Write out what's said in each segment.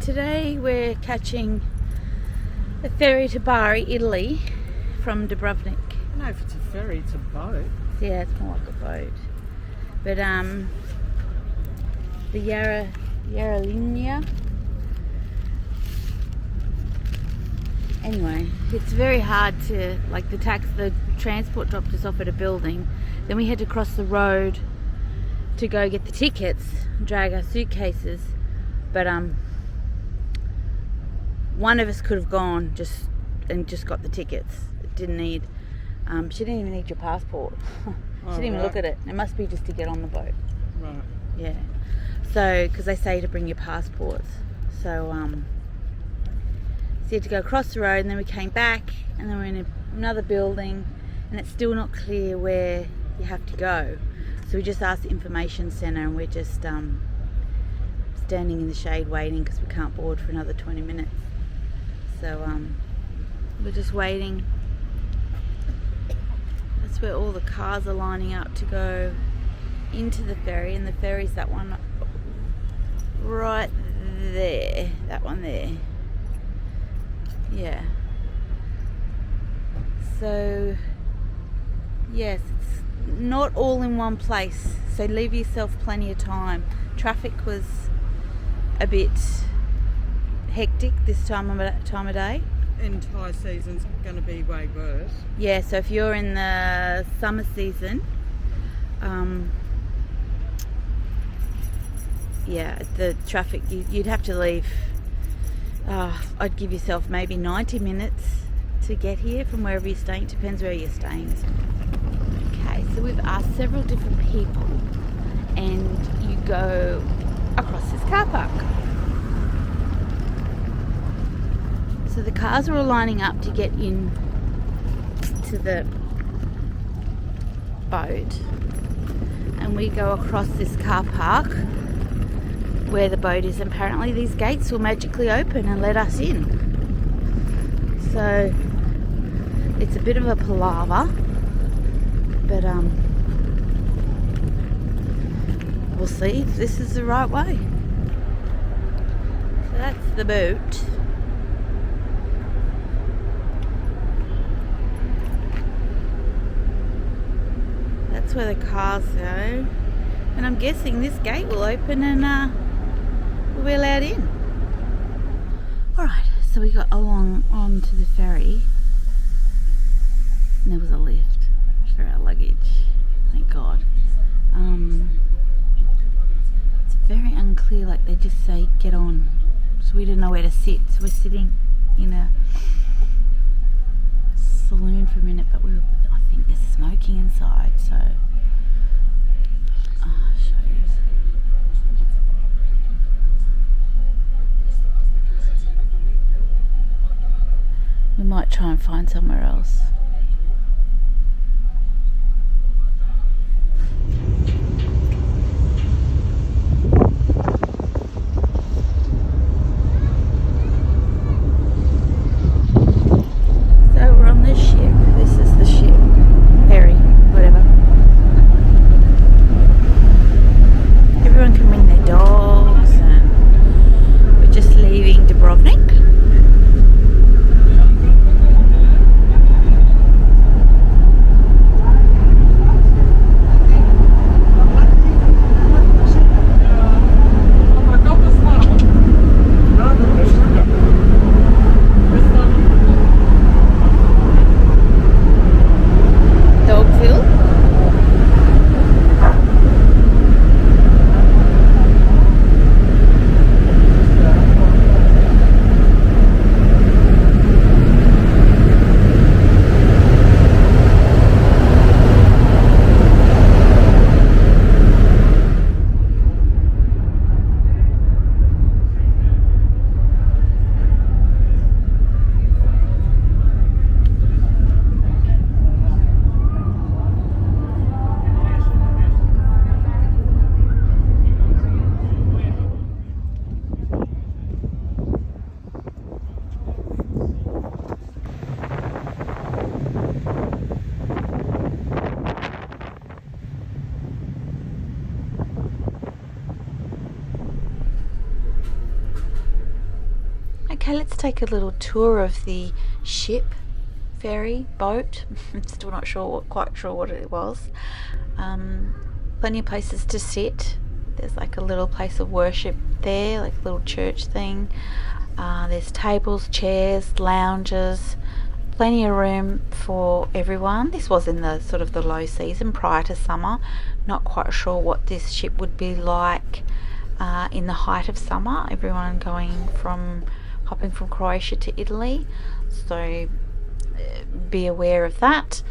today we're catching a ferry to Bari, Italy, from Dubrovnik. I don't know if it's a ferry, it's a boat. Yeah, it's more like a boat. But the Jadrolinija. Anyway, it's very hard to, like, the transport dropped us off at a building. Then we had to cross the road to go get the tickets, drag our suitcases. But one of us could have gone just got the tickets. It didn't need. She didn't even need your passport. She didn't even look at it. It must be just to get on the boat. Right. Yeah. So, because they say to bring your passports. So, so you had to go across the road, and then we came back, and then we're in another building, and it's still not clear where you have to go. So we just asked the information centre, and we're just standing in the shade waiting because we can't board for another 20 minutes. So we're just waiting. That's where all the cars are lining up to go into the ferry, and the ferry's that one right there. That one there. Yeah. So yes, it's not all in one place, so leave yourself plenty of time. Traffic was a bit hectic this time of day. And high season's going to be way worse. Yeah, so if you're in the summer season, yeah, the traffic, you'd have to leave. I'd give yourself maybe 90 minutes to get here from wherever you're staying. Depends where you're staying. Okay, so we've asked several different people, and you go across this car park. So the cars are all lining up to get in to the boat, and we go across this car park where the boat is. Apparently these gates will magically open and let us in. So it's a bit of a palaver, but we'll see if this is the right way. So that's the boat. That's where the cars go, and I'm guessing this gate will open and we'll be allowed in. Alright, so we got along onto the ferry, and there was a lift for our luggage, thank God. It's very unclear, like they just say get on, so we didn't know where to sit, so we're sitting in a saloon for a minute, but I think there's smoking inside, so I'll show you. We might try and find somewhere else. So we're on this ship. This is the ship. Ferry, whatever. Everyone can bring their dogs, and we're just leaving Dubrovnik. Okay, let's take a little tour of the ship, ferry, boat. I'm still not quite sure what it was. Plenty of places to sit. There's like a little place of worship there, like a little church thing. There's tables, chairs, lounges, plenty of room for everyone. This was in the sort of the low season prior to summer. Not quite sure what this ship would be like in the height of summer. Everyone hopping from Croatia to Italy, so be aware of that.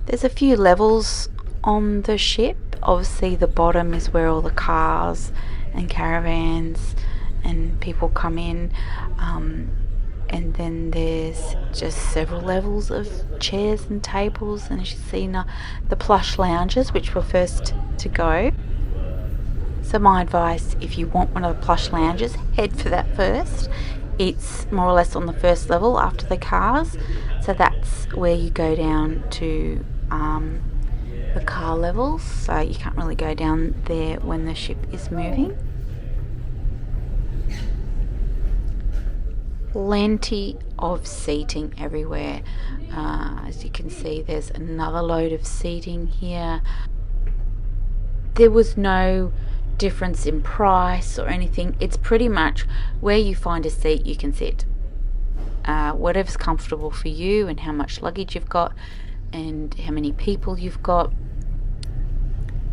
There's a few levels on the ship. Obviously the bottom is where all the cars and caravans and people come in, and then there's just several levels of chairs and tables, and as you see the plush lounges, which were first to go. So my advice, if you want one of the plush lounges, head for that first. It's more or less on the first level after the cars, so that's where you go down to the car levels, so you can't really go down there when the ship is moving. Plenty of seating everywhere. As you can see, there's another load of seating here. There was no difference in price or anything. It's pretty much where you find a seat you can sit. Whatever's comfortable for you and how much luggage you've got and how many people you've got.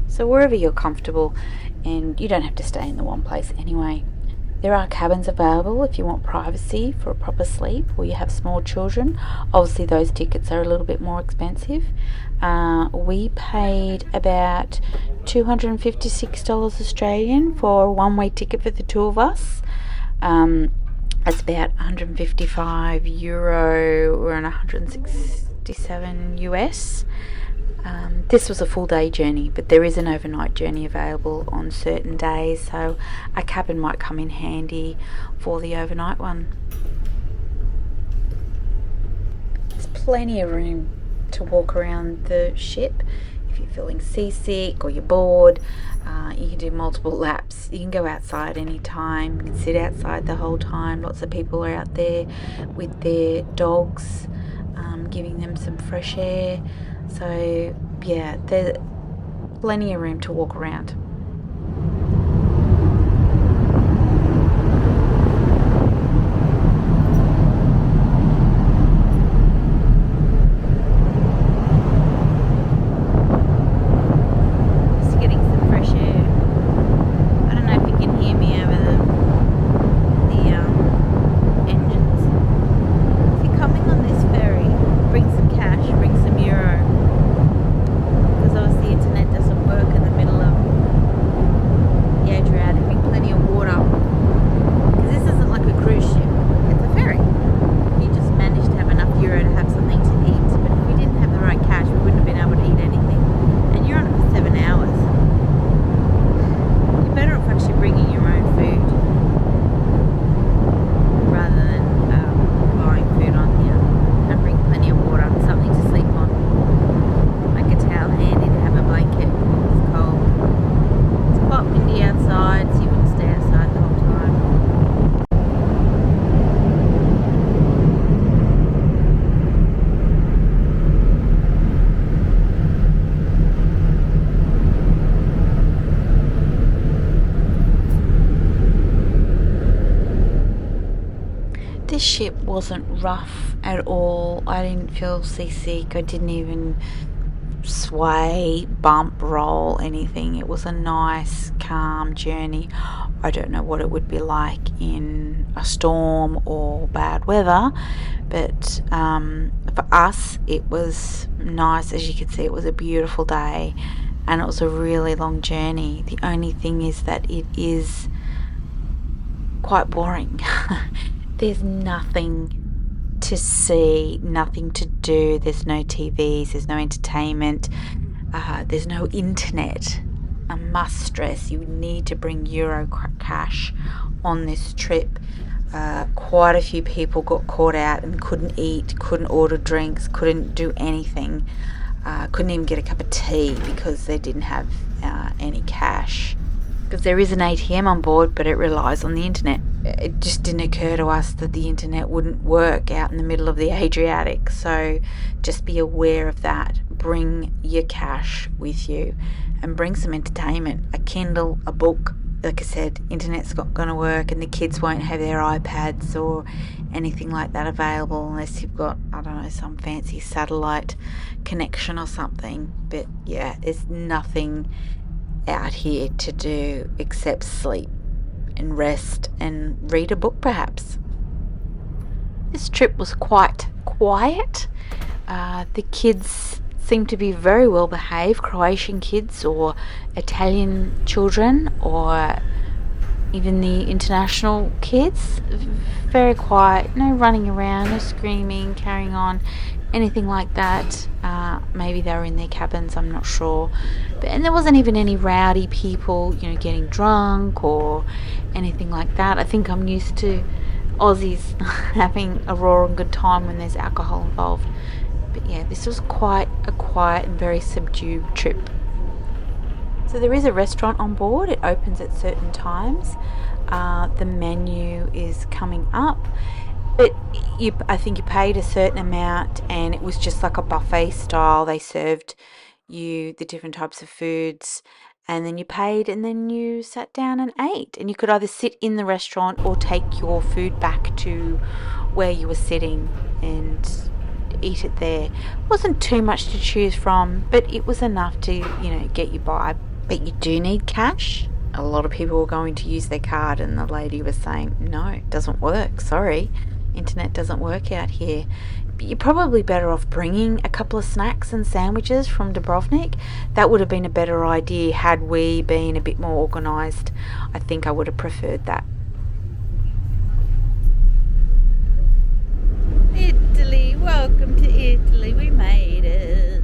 So wherever you're comfortable, and you don't have to stay in the one place anyway. There are cabins available if you want privacy for a proper sleep or you have small children. Obviously those tickets are a little bit more expensive. We paid about $256 Australian for a one-way ticket for the two of us. That's about €155 or $167 US. This was a full day journey, but there is an overnight journey available on certain days, so a cabin might come in handy for the overnight one. There's plenty of room to walk around the ship. If you're feeling seasick or you're bored, you can do multiple laps. You can go outside anytime. You can sit outside the whole time. Lots of people are out there with their dogs, giving them some fresh air. So yeah, there's plenty of room to walk around. Just getting some fresh air. I don't know if you can hear me over the engines. If you're coming on this ferry, bring some cash, bring some euro. Obviously the internet doesn't work in the middle of the Adriatic. Bring plenty of water, because this isn't like a cruise ship, it's a ferry. You just manage to have enough euro to have something to eat, but if we didn't have the right cash we wouldn't have been able to eat anything, and you're on it for 7 hours. You're better off actually bringing your own food rather than buying food on here, and bring plenty of water, something to sleep on, like a towel handy to have a blanket. It's cold. It's quite windy outside, so you wouldn't stay outside the whole time. This ship wasn't rough at all. I didn't feel seasick. I didn't even sway, bump, roll, anything. It was a nice, calm journey. I don't know what it would be like in a storm or bad weather, but for us it was nice. As you can see, it was a beautiful day and it was a really long journey. The only thing is that it is quite boring. There's nothing to see, nothing to do. There's no TVs, there's no entertainment, there's no internet. I must stress, you need to bring Euro cash on this trip. Quite a few people got caught out and couldn't eat, couldn't order drinks, couldn't do anything, couldn't even get a cup of tea because they didn't have any cash. because there is an ATM on board, but it relies on the internet. It just didn't occur to us that the internet wouldn't work out in the middle of the Adriatic, so just be aware of that. Bring your cash with you and bring some entertainment, a Kindle, a book. Like I said, internet's not going to work and the kids won't have their iPads or anything like that available unless you've got, I don't know, some fancy satellite connection or something. But yeah, there's nothing out here to do except sleep and rest and read a book perhaps. This trip was quite quiet. The kids seemed to be very well behaved, Croatian kids or Italian children or even the international kids. Very quiet, no running around, no screaming, carrying on, anything like that. Maybe they were in their cabins, I'm not sure. And there wasn't even any rowdy people, getting drunk or anything like that. I think I'm used to Aussies having a roaring good time when there's alcohol involved. But yeah, this was quite a quiet and very subdued trip. So there is a restaurant on board. It opens at certain times. The menu is coming up. But I think you paid a certain amount and it was just like a buffet style. They served you the different types of foods and then you paid and then you sat down and ate. And you could either sit in the restaurant or take your food back to where you were sitting and eat it there. Wasn't too much to choose from, but it was enough to, get you by. But you do need cash. A lot of people were going to use their card and the lady was saying, no, it doesn't work, sorry. Internet doesn't work out here. But you're probably better off bringing a couple of snacks and sandwiches from Dubrovnik. That would have been a better idea had we been a bit more organised. I think I would have preferred that. Italy, welcome to Italy. We made it.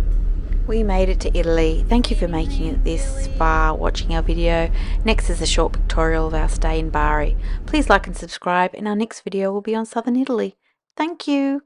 We made it to Italy. Thank you for making it this far, watching our video. Next is a short pictorial of our stay in Bari. Please like and subscribe, and our next video will be on southern Italy. Thank you.